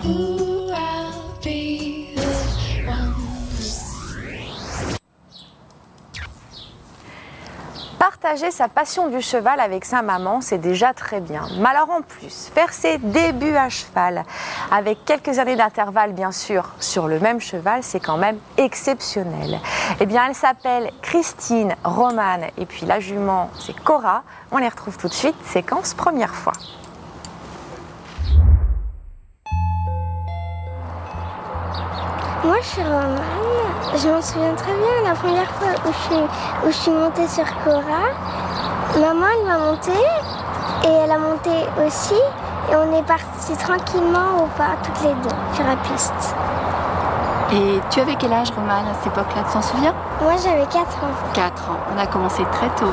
Ooh, I'll be the one. Partager sa passion du cheval avec sa maman, c'est déjà très bien. Mais alors en plus, faire ses débuts à cheval, avec quelques années d'intervalle bien sûr, sur le même cheval, c'est quand même exceptionnel. Eh bien, elle s'appelle Christine, Romane, et puis la jument, c'est Cora. On les retrouve tout de suite, séquence première fois. Moi, je suis Romane. Je m'en souviens très bien la première fois où je suis montée sur Cora. Maman, elle m'a montée et elle a monté aussi. Et on est partis tranquillement au pas, toutes les deux, sur la piste. Et tu avais quel âge, Romane, à cette époque-là, tu t'en souviens? Moi, j'avais 4 ans. 4 ans. On a commencé très tôt.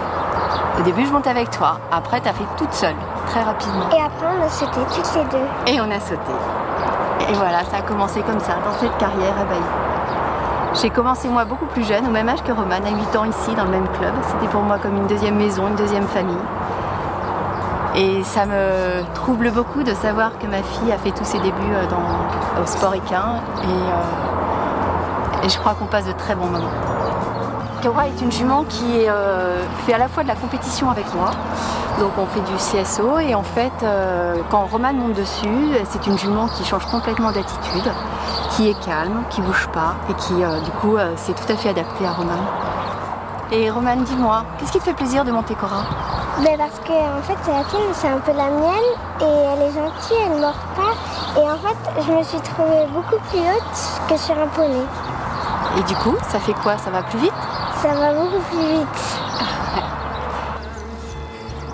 Au début, je montais avec toi. Après, tu as fait toute seule, très rapidement. Et après, on a sauté toutes les deux. Et on a sauté. Et voilà, ça a commencé comme ça, dans cette carrière à Bailly. J'ai commencé moi beaucoup plus jeune, au même âge que Romane, à 8 ans ici, dans le même club. C'était pour moi comme une deuxième maison, une deuxième famille. Et ça me trouble beaucoup de savoir que ma fille a fait tous ses débuts au sport équin. Et je crois qu'on passe de très bons moments. Cora est une jument qui fait à la fois de la compétition avec moi. Donc on fait du CSO et en fait, quand Romane monte dessus, c'est une jument qui change complètement d'attitude, qui est calme, qui bouge pas et qui du coup c'est tout à fait adapté à Romane. Et Romane, dis-moi, qu'est-ce qui te fait plaisir de monter Cora? Parce que en fait, c'est la tienne, c'est un peu la mienne et elle est gentille, elle ne mord pas. Et en fait, je me suis trouvée beaucoup plus haute que sur un poney. Et du coup, ça fait quoi? Ça va plus vite? Ça va beaucoup plus vite.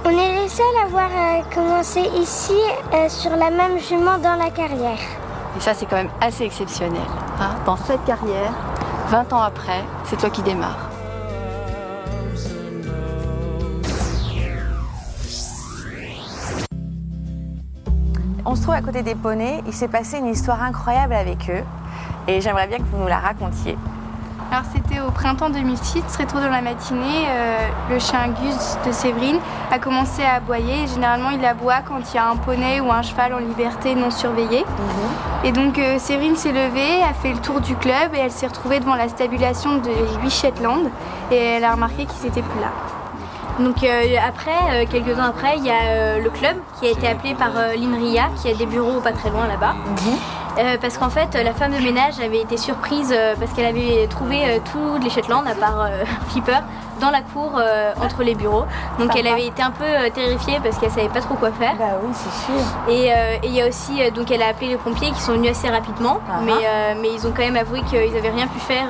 On est les seuls à avoir commencé ici sur la même jument dans la carrière. Et ça, c'est quand même assez exceptionnel. Hein, dans cette carrière, 20 ans après, c'est toi qui démarres. On se trouve à côté des poneys, il s'est passé une histoire incroyable avec eux et j'aimerais bien que vous nous la racontiez. Alors c'était au printemps 2006, très tôt dans la matinée, le chien Gus de Séverine a commencé à aboyer. Généralement il aboie quand il y a un poney ou un cheval en liberté non surveillé. Et donc Séverine s'est levée, a fait le tour du club et elle s'est retrouvée devant la stabulation des 8 Shetland et elle a remarqué qu'ils n'étaient plus là. Donc après, quelques temps après, il y a le club qui a été appelé par l'INRIA, qui a des bureaux pas très loin là-bas. Parce qu'en fait, la femme de ménage avait été surprise parce qu'elle avait trouvé tous les Shetland, à part Flipper, dans la cour entre les bureaux. Donc elle avait été un peu terrifiée parce qu'elle savait pas trop quoi faire. Bah oui, c'est sûr. Et il y a aussi, donc elle a appelé les pompiers qui sont venus assez rapidement, mais ils ont quand même avoué qu'ils n'avaient rien pu faire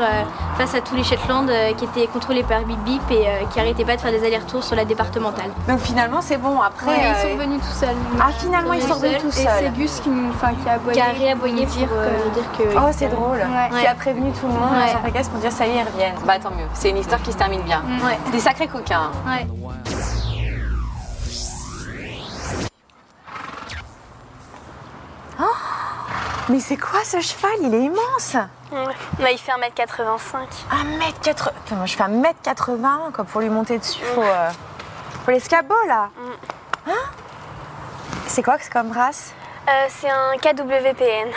face à tous les Shetland qui étaient contrôlés par Bip Bip et qui arrêtaient pas de faire des allers-retours sur la départementale. Donc finalement c'est bon, après... Ouais, ils sont revenus tout seuls. Ah finalement ils sont revenus tout seuls. Et c'est Gus qui a aboyé. Qui a réaboyé pour dire que... Oh c'est drôle. Ouais. Qui a prévenu tout le monde à son fréquence pour dire ça y est, ils reviennent. Bah tant mieux, c'est une histoire qui se termine bien. Ouais. C'est des sacrés coquins. Ouais. Mais c'est quoi ce cheval? Il est immense. Là, il fait 1m85. 1m80. Attends, moi je fais 1m80 quoi, pour lui monter dessus. Faut l'escabeau là. Hein? C'est quoi que c'est comme race? C'est un KWPN.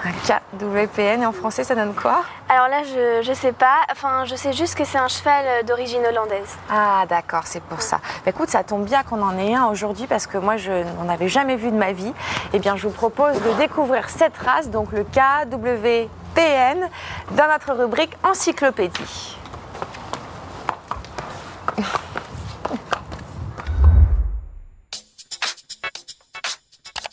Un KWPN et en français ça donne quoi? Alors là, je sais pas. Enfin, je sais juste que c'est un cheval d'origine hollandaise. Ah d'accord, c'est pour ça. Bah, écoute, ça tombe bien qu'on en ait un aujourd'hui parce que moi je n'en avais jamais vu de ma vie. Eh bien, je vous propose de découvrir cette race, donc le KWPN, dans notre rubrique encyclopédie.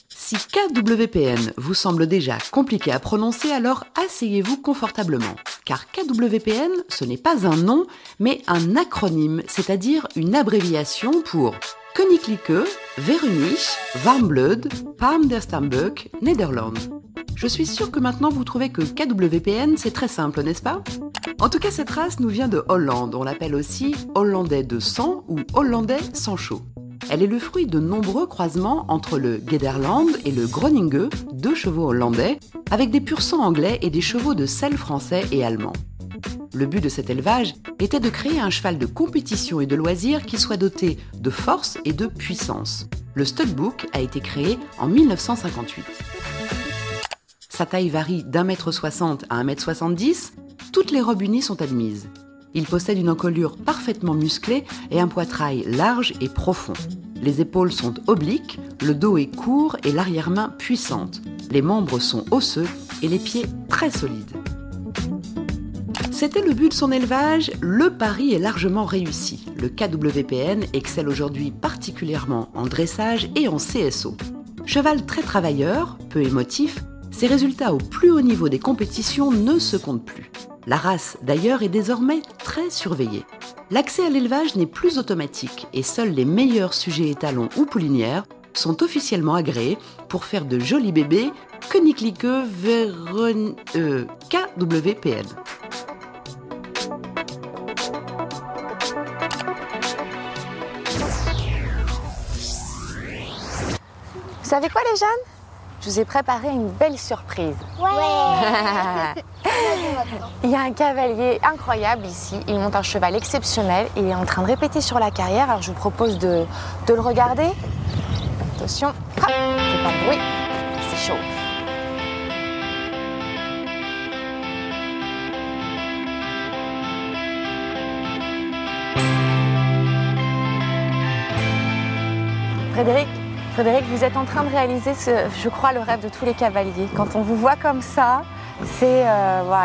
Si KWPN vous semble déjà compliqué à prononcer, alors asseyez-vous confortablement. Car KWPN, ce n'est pas un nom, mais un acronyme, c'est-à-dire une abréviation pour Koninklijke Veronisch Warmbloed Palm der Stambuck Nederland. Je suis sûre que maintenant vous trouvez que KWPN, c'est très simple, n'est-ce pas? En tout cas, cette race nous vient de Hollande. On l'appelle aussi Hollandais de sang ou Hollandais sans chaud. Elle est le fruit de nombreux croisements entre le Gederland et le Groningue, deux chevaux hollandais, avec des pur-sang anglais et des chevaux de selle français et allemand. Le but de cet élevage était de créer un cheval de compétition et de loisirs qui soit doté de force et de puissance. Le Stockbook a été créé en 1958. Sa taille varie d'1,60 m à 1,70 m. Toutes les robes unies sont admises. Il possède une encolure parfaitement musclée et un poitrail large et profond. Les épaules sont obliques, le dos est court et l'arrière-main puissante. Les membres sont osseux et les pieds très solides. C'était le but de son élevage, le pari est largement réussi. Le KWPN excelle aujourd'hui particulièrement en dressage et en CSO. Cheval très travailleur, peu émotif, ses résultats au plus haut niveau des compétitions ne se comptent plus. La race, d'ailleurs, est désormais très surveillée. L'accès à l'élevage n'est plus automatique et seuls les meilleurs sujets étalons ou poulinières sont officiellement agréés pour faire de jolis bébés Königliche KWPN. Vous savez quoi les jeunes? Je vous ai préparé une belle surprise. Ouais. Il y a un cavalier incroyable ici, il monte un cheval exceptionnel et il est en train de répéter sur la carrière, alors je vous propose de le regarder. Attention, hop, fais pas de bruit, c'est chaud. Frédéric, vous êtes en train de réaliser, je crois, le rêve de tous les cavaliers. Quand on vous voit comme ça, c'est,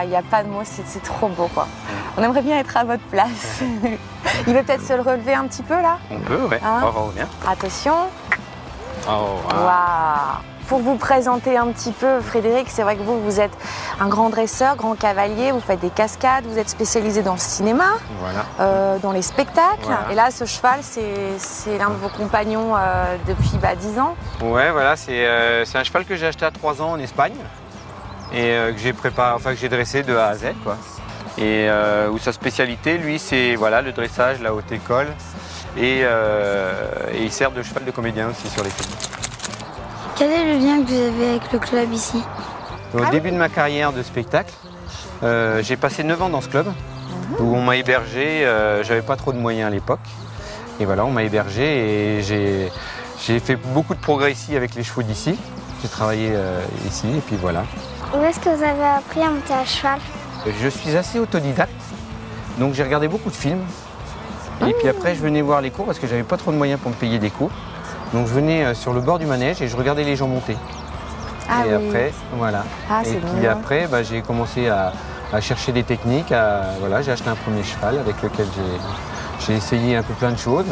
il n'y a pas de mots, c'est trop beau, quoi. On aimerait bien être à votre place. Il veut peut-être se le relever un petit peu, là? On peut, ouais. Hein? On va revenir. Attention. Oh, wow. Waouh. Pour vous présenter un petit peu, Frédéric, c'est vrai que vous êtes un grand dresseur, grand cavalier, vous faites des cascades, vous êtes spécialisé dans le cinéma, Voilà. dans les spectacles. Voilà. Et là, ce cheval, c'est l'un de vos compagnons depuis 10 ans. Ouais, voilà, c'est un cheval que j'ai acheté à 3 ans en Espagne et que j'ai préparé, enfin que j'ai dressé de A à Z, quoi. Et où sa spécialité, lui, c'est voilà, le dressage, la haute école et il sert de cheval de comédien aussi sur les films. Quel est le lien que vous avez avec le club ici? Au début de ma carrière de spectacle, j'ai passé 9 ans dans ce club où on m'a hébergé, j'avais pas trop de moyens à l'époque. Et voilà, on m'a hébergé et j'ai fait beaucoup de progrès ici avec les chevaux d'ici. J'ai travaillé ici et puis voilà. Où est-ce que vous avez appris à monter à cheval? Je suis assez autodidacte, donc j'ai regardé beaucoup de films. Et puis après, je venais voir les cours parce que j'avais pas trop de moyens pour me payer des cours. Donc je venais sur le bord du manège et je regardais les gens monter. Ah et oui. après, voilà. Ah, et c'est puis mignon. après, j'ai commencé à chercher des techniques. Voilà, j'ai acheté un premier cheval avec lequel j'ai essayé un peu plein de choses.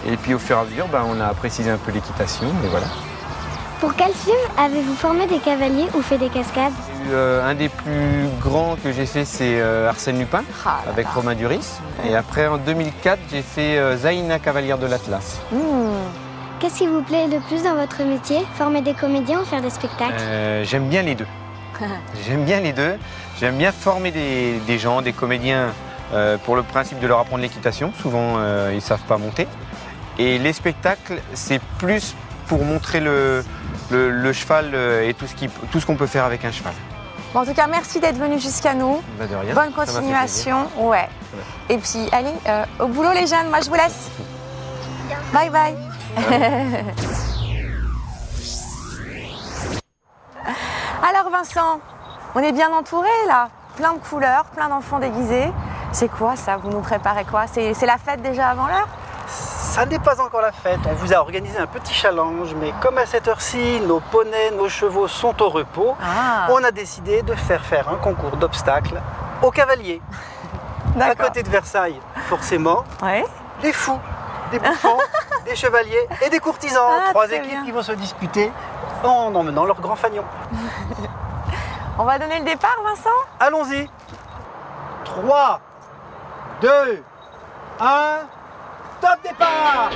Et puis au fur et à mesure, on a précisé un peu l'équitation et voilà. Pour quel film avez-vous formé des cavaliers ou fait des cascades? Un des plus grands que j'ai fait, c'est Arsène Lupin, Ah là avec là. Romain Duris. Et après, en 2004, j'ai fait Zaïna, cavalière de l'Atlas. Qu'est-ce qui vous plaît le plus dans votre métier? Former des comédiens ou faire des spectacles? J'aime bien les deux. J'aime bien les deux. J'aime bien former des gens, des comédiens, pour le principe de leur apprendre l'équitation. Souvent, ils ne savent pas monter. Et les spectacles, c'est plus pour montrer le cheval et tout ce qu'on peut faire avec un cheval. Bon, en tout cas, merci d'être venu jusqu'à nous. Bah, de rien. Bonne Ça m'a fait continuation. Ouais. Et puis, allez, au boulot les jeunes, moi je vous laisse. Bye bye. Alors Vincent, on est bien entouré là, plein de couleurs, plein d'enfants déguisés. C'est quoi ça? Vous nous préparez quoi? C'est la fête déjà avant l'heure? Ça n'est pas encore la fête, on vous a organisé un petit challenge, mais comme à cette heure-ci, nos poneys, nos chevaux sont au repos, on a décidé de faire un concours d'obstacles aux cavaliers. À côté de Versailles, forcément, Ouais. des fous, des bouffons, des chevaliers et des courtisans. Ah, 3 très équipes bien. qui vont se disputer en emmenant leur grand fanion. On va donner le départ Vincent? Allons-y. 3, 2, 1, top départ!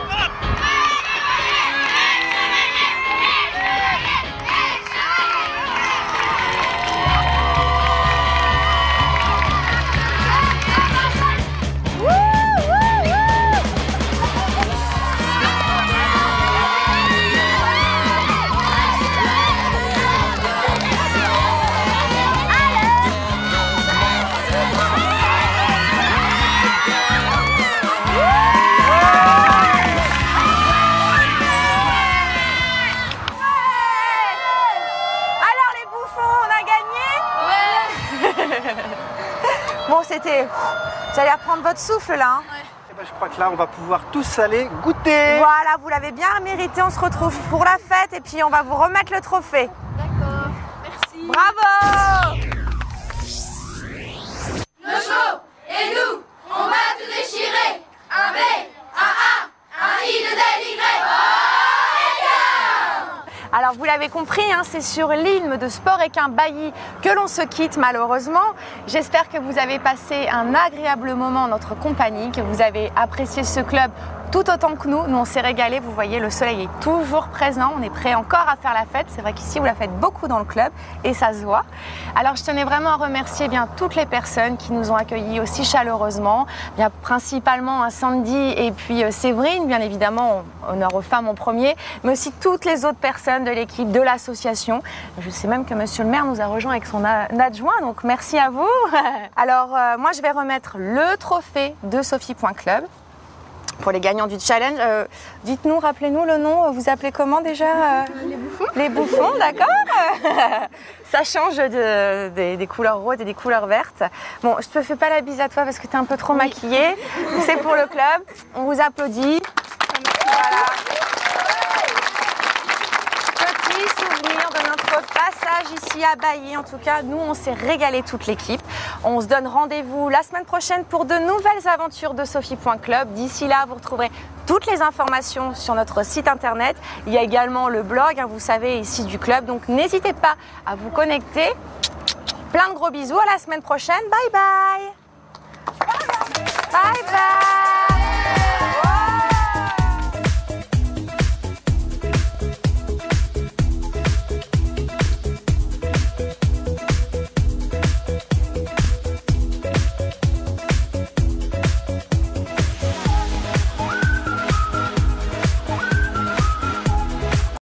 c'était... Vous allez reprendre votre souffle là. Hein. Eh ben, je crois que là, on va pouvoir tous aller goûter. Voilà, vous l'avez bien mérité. On se retrouve pour la fête et puis on va vous remettre le trophée. D'accord, merci. Bravo! Nos chevaux et nous, on va tout déchirer. Un B, un A, un I, deux L, Y. Alors vous l'avez compris, hein, c'est sur l'hymne de Sport Équin Bailly que l'on se quitte malheureusement. J'espère que vous avez passé un agréable moment en notre compagnie, que vous avez apprécié ce club tout autant que nous. Nous on s'est régalés, vous voyez le soleil est toujours présent, on est prêt encore à faire la fête. C'est vrai qu'ici vous la faites beaucoup dans le club et ça se voit. Alors je tenais vraiment à remercier bien toutes les personnes qui nous ont accueillis aussi chaleureusement, bien principalement Sandy et puis Séverine, bien évidemment, honneur aux femmes en premier, mais aussi toutes les autres personnes de l'équipe, de l'association. Je sais même que monsieur le maire nous a rejoint avec son adjoint, donc merci à vous. Alors moi je vais remettre le trophée de Sophie.club. Pour les gagnants du challenge, dites-nous, rappelez-nous le nom, vous appelez comment déjà Les bouffons. Les bouffons, d'accord. Ça change des couleurs roses et des couleurs vertes. Bon, je te fais pas la bise à toi parce que tu es un peu trop maquillée. C'est pour le club, on vous applaudit. Voilà. Petit souvenir de notre passage ici à Bailly. En tout cas, nous, on s'est régalé toute l'équipe. On se donne rendez-vous la semaine prochaine pour de nouvelles aventures de Sophie.club. D'ici là, vous retrouverez toutes les informations sur notre site internet. Il y a également le blog, hein, vous savez, ici du club. Donc, n'hésitez pas à vous connecter. Plein de gros bisous. À la semaine prochaine. Bye bye. Bye bye.